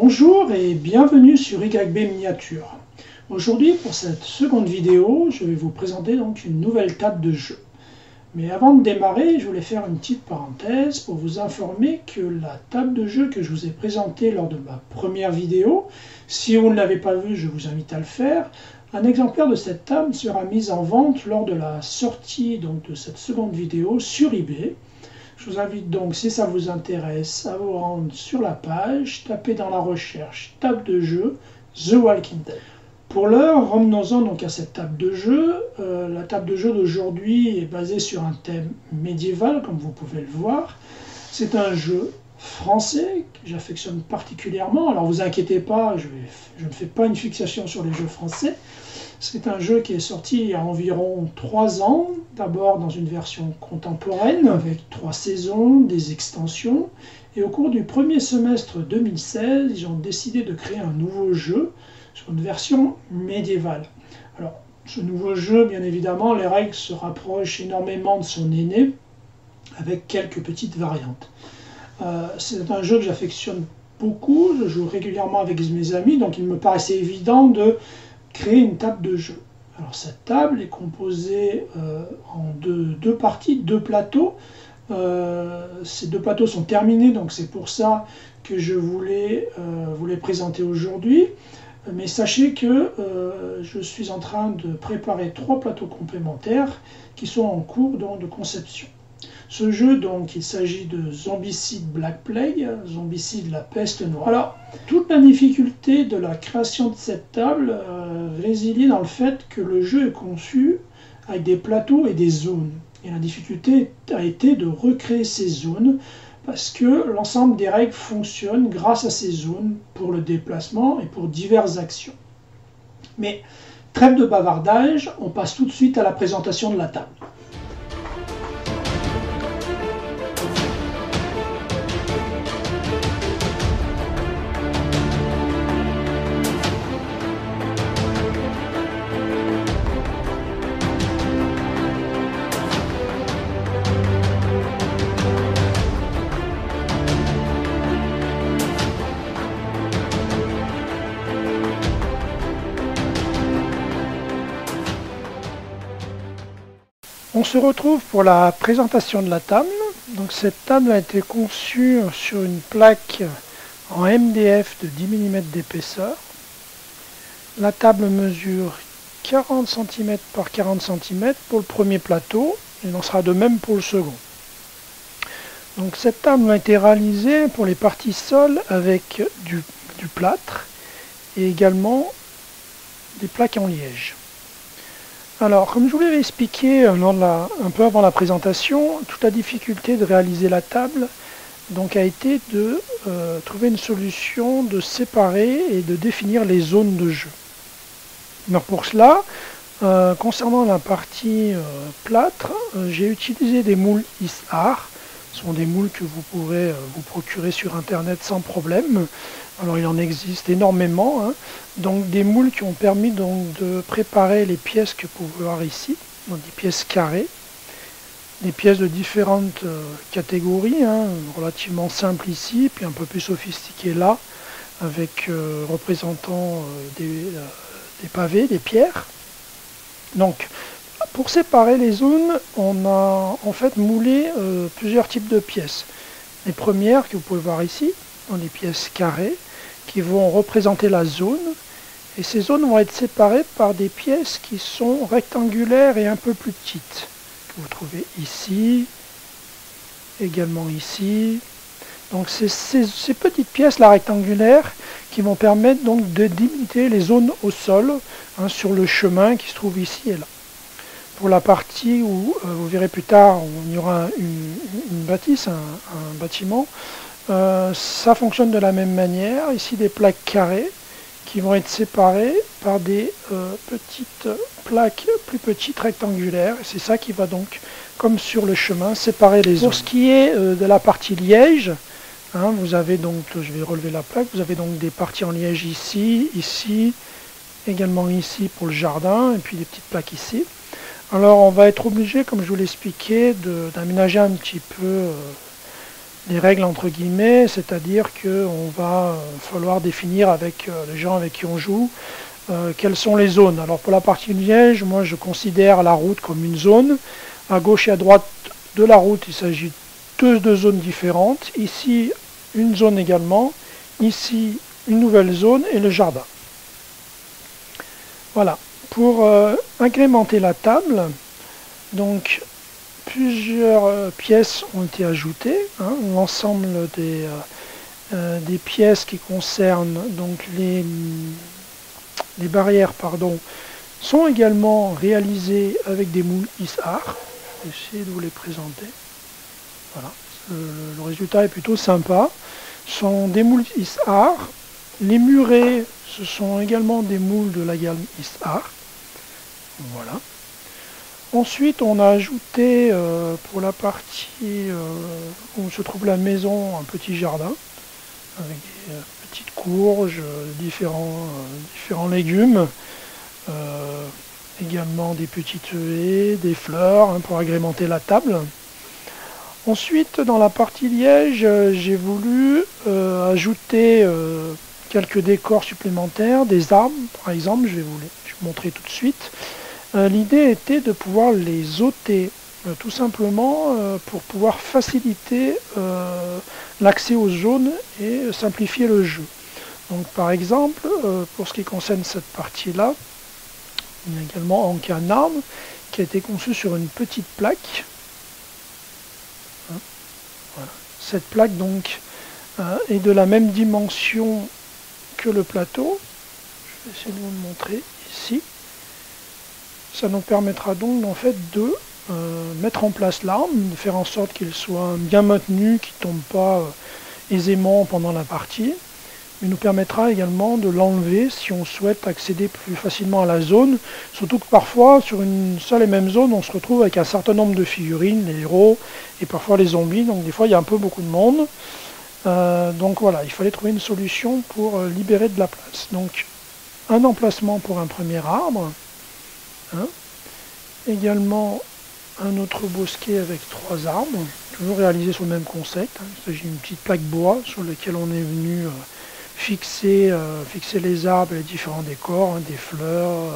Bonjour et bienvenue sur YB Miniature. Aujourd'hui, pour cette seconde vidéo, je vais vous présenter donc une nouvelle table de jeu. Mais avant de démarrer, je voulais faire une petite parenthèse pour vous informer que la table de jeu que je vous ai présentée lors de ma première vidéo, si vous ne l'avez pas vue, je vous invite à le faire. Un exemplaire de cette table sera mis en vente lors de la sortie donc, de cette seconde vidéo sur eBay. Je vous invite donc, si ça vous intéresse, à vous rendre sur la page, taper dans la recherche table de jeu The Walking Dead. Pour l'heure, revenons-en donc à cette table de jeu. La table de jeu d'aujourd'hui est basée sur un thème médiéval, comme vous pouvez le voir. C'est un jeu français que j'affectionne particulièrement. Alors vous inquiétez pas, je ne fais pas une fixation sur les jeux français. C'est un jeu qui est sorti il y a environ 3 ans, d'abord dans une version contemporaine avec 3 saisons, des extensions, et au cours du premier semestre 2016, ils ont décidé de créer un nouveau jeu sur une version médiévale. Alors, ce nouveau jeu, bien évidemment, les règles se rapprochent énormément de son aîné, avec quelques petites variantes. C'est un jeu que j'affectionne beaucoup, je joue régulièrement avec mes amis, donc il me paraissait évident de créer une table de jeu. Alors cette table est composée en deux parties, 2 plateaux. Ces 2 plateaux sont terminés, donc c'est pour ça que je voulais vous les présenter aujourd'hui. Mais sachez que je suis en train de préparer 3 plateaux complémentaires qui sont en cours donc, de conception. Ce jeu, donc, il s'agit de Zombicide Black Plague, Zombicide la peste noire. Alors, toute la difficulté de la création de cette table résidait dans le fait que le jeu est conçu avec des plateaux et des zones. Et la difficulté a été de recréer ces zones parce que l'ensemble des règles fonctionnent grâce à ces zones pour le déplacement et pour diverses actions. Mais, trêve de bavardage, on passe tout de suite à la présentation de la table. On se retrouve pour la présentation de la table. Donc cette table a été conçue sur une plaque en MDF de 10 mm d'épaisseur. La table mesure 40 cm par 40 cm pour le premier plateau, et il en sera de même pour le second. Donc cette table a été réalisée pour les parties sol avec du plâtre et également des plaques en liège. Alors, comme je vous l'avais expliqué un peu avant la présentation, toute la difficulté de réaliser la table donc, a été de trouver une solution de séparer et de définir les zones de jeu. Alors pour cela, concernant la partie plâtre, j'ai utilisé des moules Is-Art. Ce sont des moules que vous pourrez vous procurer sur internet sans problème. Alors il en existe énormément, hein. Donc des moules qui ont permis donc de préparer les pièces que vous pouvez voir ici, donc des pièces carrées, des pièces de différentes catégories, hein, relativement simples ici, puis un peu plus sophistiquées là, avec représentant des pavés, des pierres. Donc pour séparer les zones, on a en fait moulé plusieurs types de pièces. Les premières que vous pouvez voir ici, sont des pièces carrées qui vont représenter la zone, et ces zones vont être séparées par des pièces qui sont rectangulaires et un peu plus petites, que vous trouvez ici, également ici. Donc c'est ces petites pièces là rectangulaires qui vont permettre donc de délimiter les zones au sol, hein, sur le chemin qui se trouve ici et là. Pour la partie où, vous verrez plus tard, il y aura une bâtisse, un bâtiment, ça fonctionne de la même manière. Ici des plaques carrées qui vont être séparées par des petites plaques plus petites rectangulaires. C'est ça qui va donc, comme sur le chemin, séparer les zones. Pour ce qui est de la partie liège, hein, vous avez donc, je vais relever la plaque, vous avez donc des parties en liège ici, ici, également ici pour le jardin, et puis des petites plaques ici. Alors on va être obligé, comme je vous l'expliquais, d'aménager un petit peu des règles entre guillemets, c'est-à-dire qu'on va falloir définir avec les gens avec qui on joue quelles sont les zones. Alors pour la partie liège, moi je considère la route comme une zone. À gauche et à droite de la route, il s'agit de deux zones différentes. Ici, une zone également. Ici, une nouvelle zone et le jardin. Voilà. Pour agrémenter la table, donc plusieurs pièces ont été ajoutées. L'ensemble des pièces qui concernent donc les barrières sont également réalisées avec des moules Isar. Je vais essayer de vous les présenter. Voilà. Le résultat est plutôt sympa. Ce sont des moules Isar. Les murets, ce sont également des moules de la gamme Isar. Voilà. Ensuite, on a ajouté pour la partie où se trouve la maison un petit jardin avec des petites courges, différents légumes, également des petites haies, des fleurs pour agrémenter la table. Ensuite, dans la partie liège, j'ai voulu ajouter quelques décors supplémentaires, des arbres par exemple, je vais vous montrer tout de suite. L'idée était de pouvoir les ôter, tout simplement pour pouvoir faciliter l'accès aux zones et simplifier le jeu. Donc par exemple, pour ce qui concerne cette partie-là, il y a également un arbre qui a été conçu sur une petite plaque. Voilà. Cette plaque donc est de la même dimension que le plateau. Je vais essayer de vous le montrer ici. Ça nous permettra donc en fait de mettre en place l'arme, de faire en sorte qu'il soit bien maintenu, qu'il ne tombe pas aisément pendant la partie, mais nous permettra également de l'enlever si on souhaite accéder plus facilement à la zone, surtout que parfois sur une seule et même zone on se retrouve avec un certain nombre de figurines, les héros et parfois les zombies, donc des fois il y a un peu beaucoup de monde. Donc voilà, il fallait trouver une solution pour libérer de la place. Donc un emplacement pour un premier arbre. Également un autre bosquet avec 3 arbres, toujours réalisé sur le même concept. Il s'agit d'une petite plaque bois sur laquelle on est venu fixer les arbres et les différents décors, des fleurs,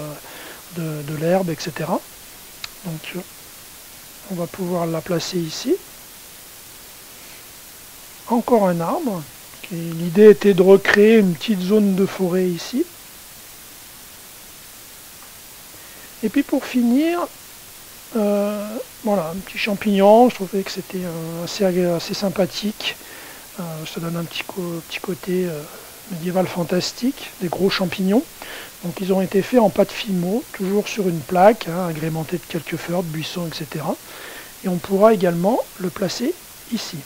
de l'herbe, etc. Donc on va pouvoir la placer ici. Encore un arbre. L'idée était de recréer une petite zone de forêt ici. Et puis pour finir, voilà, un petit champignon, je trouvais que c'était assez sympathique. Ça donne un petit côté médiéval fantastique, des gros champignons. Donc ils ont été faits en pâte fimo, toujours sur une plaque, agrémentée de quelques fleurs, de buissons, etc. Et on pourra également le placer ici.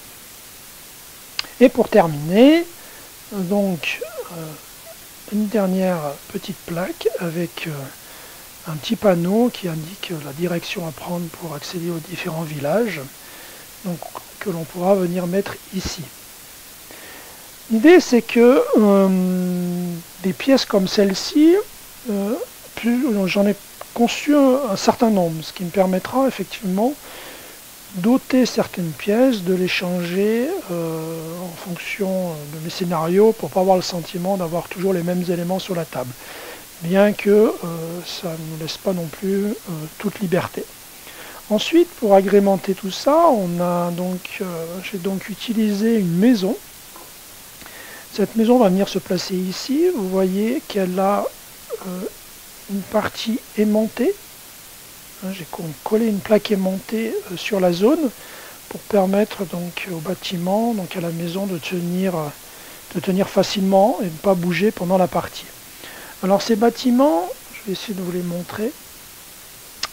Et pour terminer, donc une dernière petite plaque avec un petit panneau qui indique la direction à prendre pour accéder aux différents villages, donc que l'on pourra venir mettre ici. L'idée c'est que des pièces comme celle-ci, j'en ai conçu un certain nombre, ce qui me permettra effectivement d'ôter certaines pièces, de les changer en fonction de mes scénarios pour ne pas avoir le sentiment d'avoir toujours les mêmes éléments sur la table. Bien que ça ne nous laisse pas non plus toute liberté. Ensuite, pour agrémenter tout ça, j'ai donc utilisé une maison. Cette maison va venir se placer ici. Vous voyez qu'elle a une partie aimantée. J'ai collé une plaque aimantée sur la zone pour permettre donc au bâtiment, donc à la maison, de tenir facilement et de ne pas bouger pendant la partie. Alors ces bâtiments, je vais essayer de vous les montrer,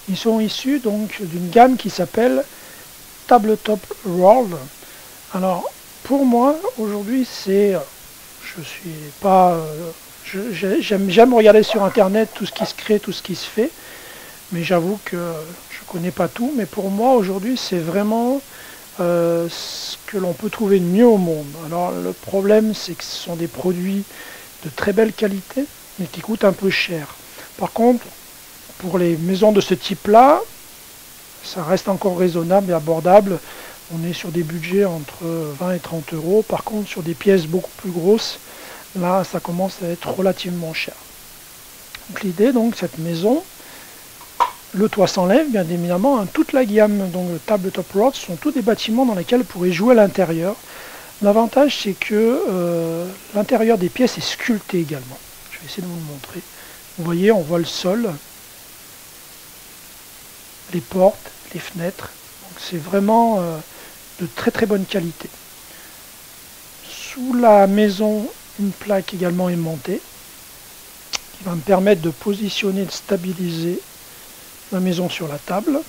ils sont issus donc d'une gamme qui s'appelle Tabletop World. Alors pour moi aujourd'hui j'aime regarder sur internet tout ce qui se crée, tout ce qui se fait, mais j'avoue que je ne connais pas tout, mais pour moi aujourd'hui c'est vraiment ce que l'on peut trouver de mieux au monde. Alors le problème c'est que ce sont des produits de très belle qualité, mais qui coûtent un peu cher. Par contre, pour les maisons de ce type-là, ça reste encore raisonnable et abordable. on est sur des budgets entre 20 et 30 euros. Par contre, sur des pièces beaucoup plus grosses, là, ça commence à être relativement cher. Donc l'idée, donc, cette maison, le toit s'enlève, bien évidemment, hein, toute la gamme, donc le tabletop rods, sont tous des bâtiments dans lesquels vous pourrez jouer à l'intérieur. L'avantage, c'est que l'intérieur des pièces est sculpté également. Je vais essayer de vous le montrer. Vous voyez, on voit le sol, les portes, les fenêtres. Donc c'est vraiment de très très bonne qualité. Sous la maison, une plaque également aimantée qui va me permettre de positionner, de stabiliser la maison sur la table.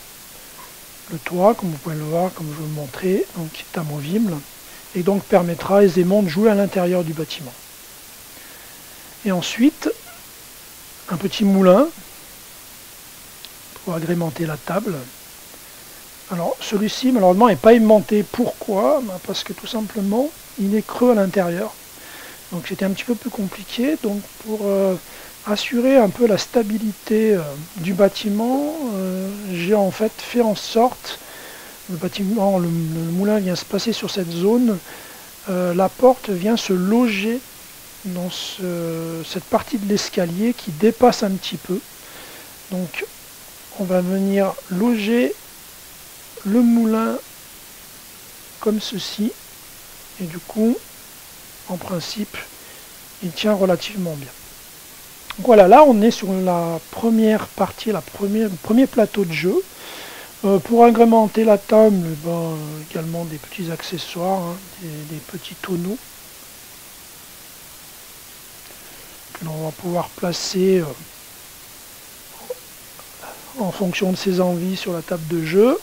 Le toit, comme vous pouvez le voir, comme je vous le montrais, donc est amovible et donc permettra aisément de jouer à l'intérieur du bâtiment. Et ensuite, un petit moulin pour agrémenter la table. Alors celui-ci malheureusement n'est pas aimanté. Pourquoi? Parce que tout simplement il est creux à l'intérieur. Donc c'était un petit peu plus compliqué. Donc pour assurer un peu la stabilité du bâtiment, j'ai en fait fait en sorte, le bâtiment, le moulin vient se passer sur cette zone, la porte vient se loger dans cette partie de l'escalier qui dépasse un petit peu. Donc on va venir loger le moulin comme ceci et du coup en principe il tient relativement bien. Donc voilà, là on est sur la première partie, le premier plateau de jeu. Pour agrémenter la table, également des petits accessoires, hein, des petits tonneaux que l'on va pouvoir placer en fonction de ses envies sur la table de jeu.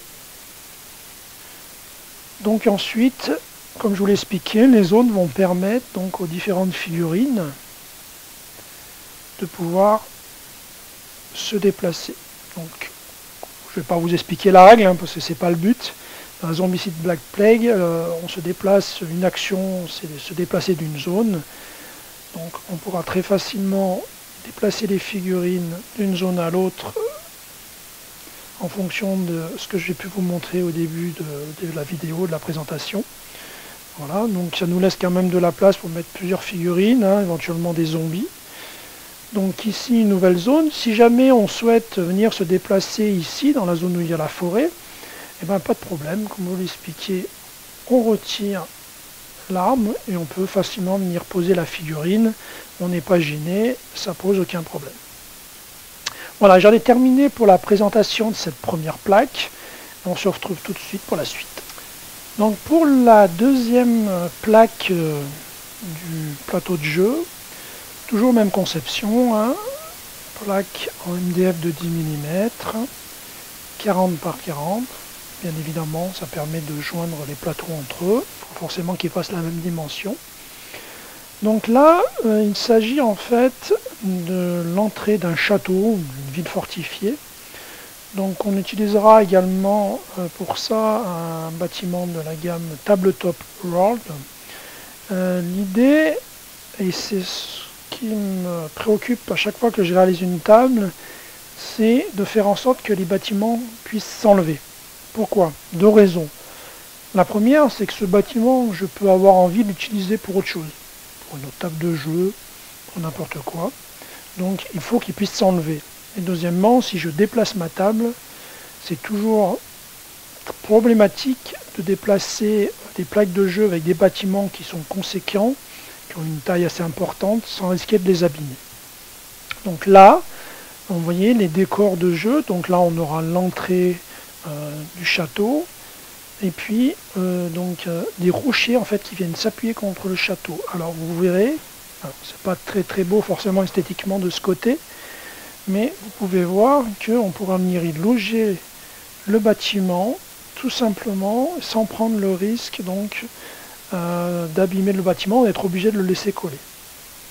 Donc ensuite, comme je vous l'ai expliqué, les zones vont permettre donc aux différentes figurines de pouvoir se déplacer. Donc je ne vais pas vous expliquer la règle, hein, parce que c'est pas le but. Dans Zombicide Black Plague, on se déplace, une action c'est de se déplacer d'une zone. Donc on pourra très facilement déplacer les figurines d'une zone à l'autre en fonction de ce que j'ai pu vous montrer au début de la vidéo, de la présentation. Voilà, donc ça nous laisse quand même de la place pour mettre plusieurs figurines, hein, éventuellement des zombies. Donc ici une nouvelle zone. Si jamais on souhaite venir se déplacer ici, dans la zone où il y a la forêt, eh bien pas de problème, comme vous l'expliquez, on retire l'arme et on peut facilement venir poser la figurine. On n'est pas gêné, ça pose aucun problème. Voilà, j'en ai terminé pour la présentation de cette première plaque. On se retrouve tout de suite pour la suite. Donc pour la deuxième plaque du plateau de jeu, toujours même conception, hein, plaque en MDF de 10 mm, 40 par 40. Bien évidemment, ça permet de joindre les plateaux entre eux, faut forcément qu'ils fassent la même dimension. Donc là, il s'agit en fait de l'entrée d'un château, d'une ville fortifiée. Donc on utilisera également pour ça un bâtiment de la gamme Tabletop World. L'idée, et c'est ce qui me préoccupe à chaque fois que je réalise une table, c'est de faire en sorte que les bâtiments puissent s'enlever. Pourquoi? Deux raisons. La première, c'est que ce bâtiment, je peux avoir envie de l'utiliser pour autre chose. Pour une autre table de jeu, pour n'importe quoi. Donc il faut qu'il puisse s'enlever. Et deuxièmement, si je déplace ma table, c'est toujours problématique de déplacer des plaques de jeu avec des bâtiments qui sont conséquents, qui ont une taille assez importante, sans risquer de les abîmer. Donc là, vous voyez les décors de jeu. Donc là, on aura l'entrée du château. Et puis des rochers en fait qui viennent s'appuyer contre le château. Alors vous verrez, c'est pas très très beau forcément esthétiquement de ce côté, mais vous pouvez voir qu'on pourra venir y loger le bâtiment tout simplement sans prendre le risque donc d'abîmer le bâtiment, d'être obligé de le laisser coller.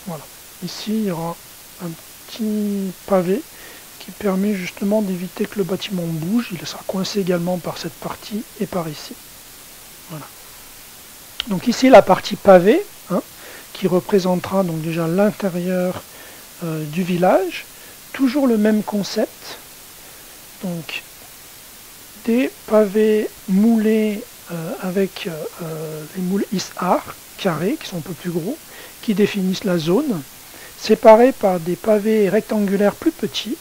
Voilà. Ici il y aura un petit pavé qui permet justement d'éviter que le bâtiment bouge. Il sera coincé également par cette partie et par ici. Voilà. Donc ici la partie pavée, hein, qui représentera donc déjà l'intérieur du village. Toujours le même concept. Donc des pavés moulés avec les moules ISAR carrés, qui sont un peu plus gros, qui définissent la zone, séparés par des pavés rectangulaires plus petits,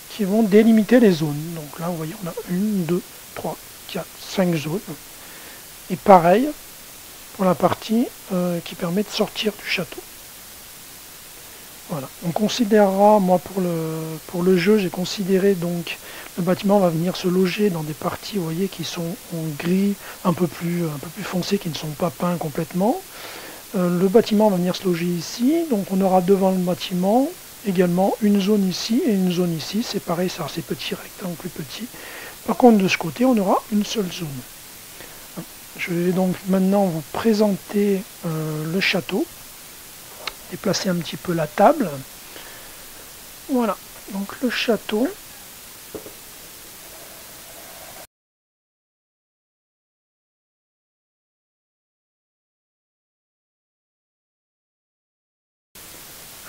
qui vont délimiter les zones. Donc là, vous voyez, on a 1, 2, 3, 4, 5 zones. Et pareil pour la partie qui permet de sortir du château. Voilà. On considérera, moi pour le jeu, j'ai considéré donc le bâtiment va venir se loger dans des parties, vous voyez, qui sont en gris un peu plus foncé, qui ne sont pas peints complètement. Le bâtiment va venir se loger ici, donc on aura devant le bâtiment également une zone ici et une zone ici, c'est pareil, ça ces petits rectangles plus petits. Par contre, de ce côté, on aura une seule zone. Je vais donc maintenant vous présenter le château, déplacer un petit peu la table. Voilà, donc le château.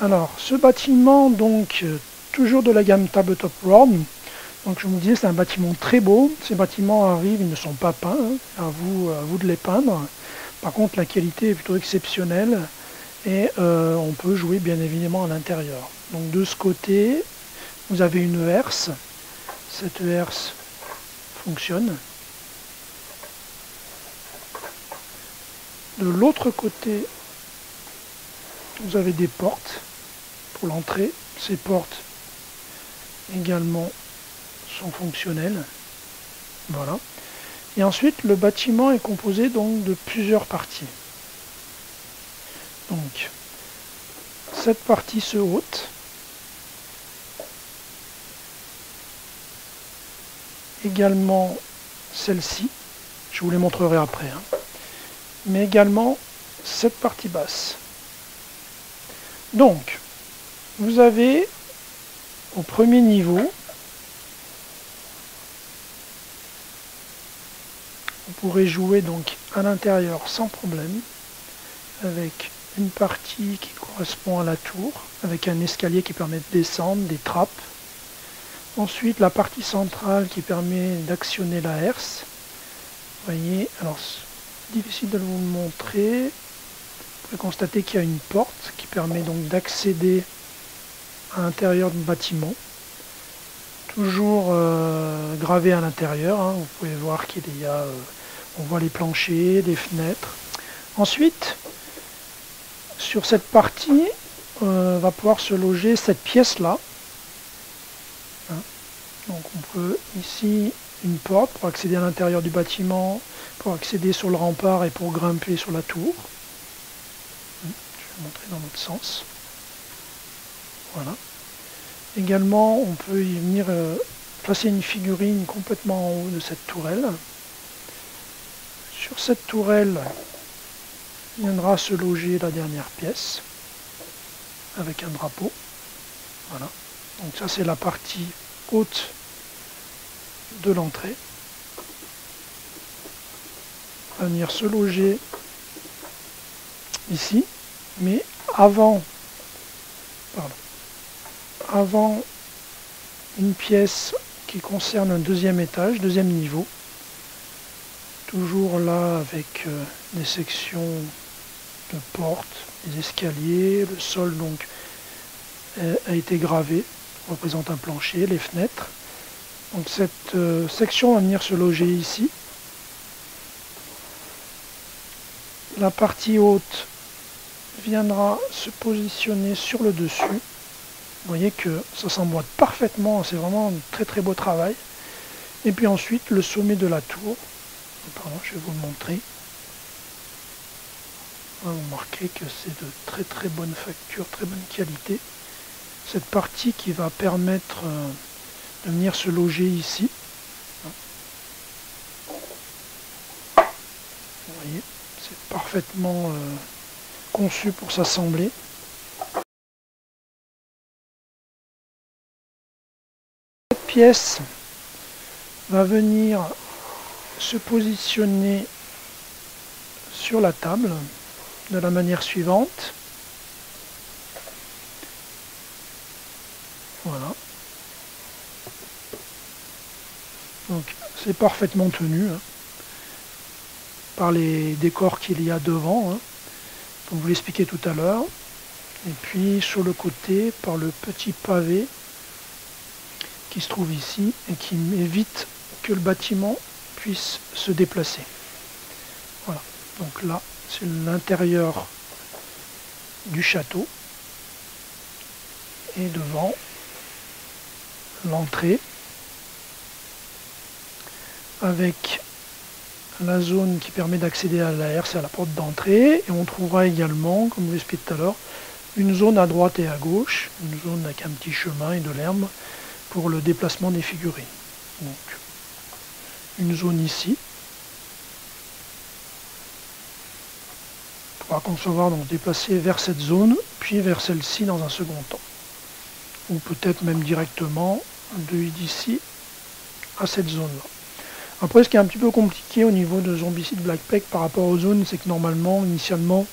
Alors, ce bâtiment, donc, toujours de la gamme Tabletop World. Donc, je vous disais, c'est un bâtiment très beau. Ces bâtiments arrivent, ils ne sont pas peints. Hein, à vous de les peindre. Par contre, la qualité est plutôt exceptionnelle. Et on peut jouer, bien évidemment, à l'intérieur. Donc, de ce côté, vous avez une herse. Cette herse fonctionne. De l'autre côté, vous avez des portes pour l'entrée. Ces portes également sont fonctionnelles. Voilà. Et ensuite, le bâtiment est composé donc de plusieurs parties. Donc, cette partie se haute. Également celle-ci. Je vous les montrerai après. Hein. Mais également cette partie basse. Donc, vous avez au premier niveau, vous pourrez jouer donc à l'intérieur sans problème, avec une partie qui correspond à la tour, avec un escalier qui permet de descendre, des trappes. Ensuite, la partie centrale qui permet d'actionner la herse. Vous voyez, alors c'est difficile de vous le montrer. Vous pouvez constater qu'il y a une porte qui permet donc d'accéder à l'intérieur du bâtiment. Toujours gravé à l'intérieur. Hein. Vous pouvez voir qu'il y a, on voit les planchers, les fenêtres. Ensuite, sur cette partie, va pouvoir se loger cette pièce-là. Hein. Donc on peut ici une porte pour accéder à l'intérieur du bâtiment, pour accéder sur le rempart et pour grimper sur la tour. Je vais montrer dans l'autre sens. Voilà. Également, on peut y venir placer une figurine complètement en haut de cette tourelle. Sur cette tourelle, viendra se loger la dernière pièce avec un drapeau. Voilà. Donc ça, c'est la partie haute de l'entrée. Va venir se loger ici, mais avant une pièce qui concerne un deuxième étage, deuxième niveau. Toujours là avec des sections de portes, des escaliers, le sol donc a été gravé, représente un plancher, les fenêtres. Donc cette section va venir se loger ici. La partie haute viendra se positionner sur le dessus. Vous voyez que ça s'emboîte parfaitement, c'est vraiment un très très beau travail. Et puis ensuite le sommet de la tour, pardon, je vais vous le montrer. Vous remarquez que c'est de très très bonne facture, très bonne qualité. Cette partie qui va permettre de venir se loger ici. Vous voyez, c'est parfaitement conçu pour s'assembler. Cette pièce va venir se positionner sur la table de la manière suivante. Voilà. Donc c'est parfaitement tenu. Hein. par les décors qu'il y a devant, hein, comme je vous l'expliquais tout à l'heure. Et puis sur le côté, par le petit pavé qui se trouve ici et qui évite que le bâtiment puisse se déplacer. Voilà, donc là c'est l'intérieur du château et devant l'entrée avec la zone qui permet d'accéder à l'air, c'est à la porte d'entrée, et on trouvera également, comme je vous l'expliquais tout à l'heure, une zone à droite et à gauche, une zone avec un petit chemin et de l'herbe pour le déplacement des figurines. Donc une zone ici. On pourra concevoir donc déplacer vers cette zone, puis vers celle-ci dans un second temps. Ou peut-être même directement d'ici à cette zone-là. Après, ce qui est un petit peu compliqué au niveau de Zombicide Black Plague par rapport aux zones, c'est que normalement, initialement,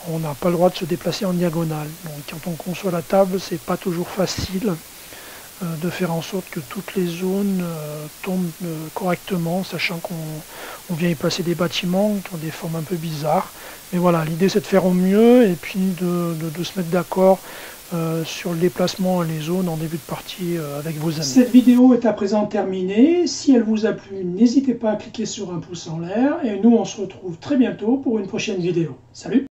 on n'a pas le droit de se déplacer en diagonale. Donc quand on conçoit la table, c'est pas toujours facile de faire en sorte que toutes les zones tombent correctement, sachant qu'on vient y placer des bâtiments qui ont des formes un peu bizarres. Mais voilà, l'idée c'est de faire au mieux et puis de se mettre d'accord sur le déplacement et les zones en début de partie avec vos amis. Cette vidéo est à présent terminée. Si elle vous a plu, n'hésitez pas à cliquer sur un pouce en l'air. Et nous, on se retrouve très bientôt pour une prochaine vidéo. Salut!